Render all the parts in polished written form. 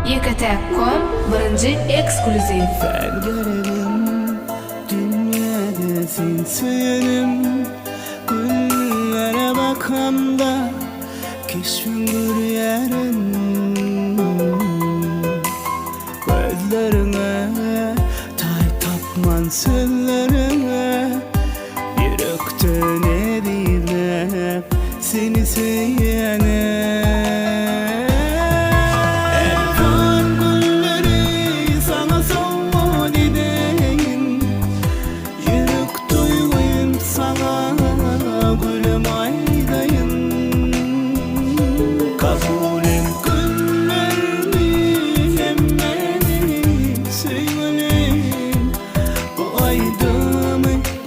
YKT.com birinci ekskluziv. Ben görelim dünyada sensinim. Günlere bakamda keşfin görüyerim. Gözlerine tay tapman sözlerine, yürekten edilip seni sevene.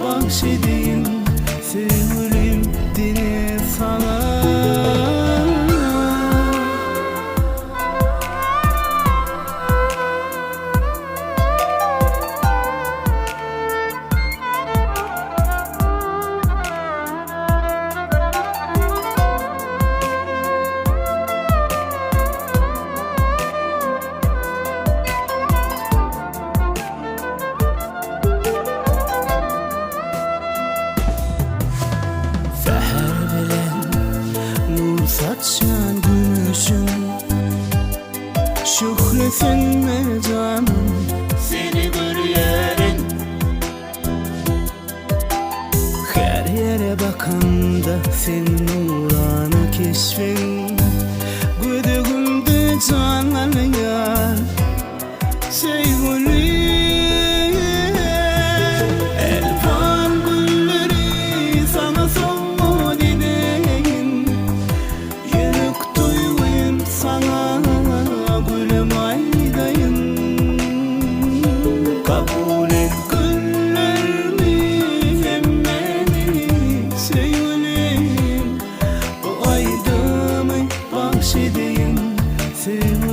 Bahşedeyim sevgilim dine sana. Saçan gümüşüm, şükrüsünme canım, seni görüyerim. Her yere bakanda senin nuranı keşfin, güdüğümde canlanıyor sevgilim. Kabul et güllerimi, hem beni sevgilim. Bu aydamı bahşedeyim sevgilim.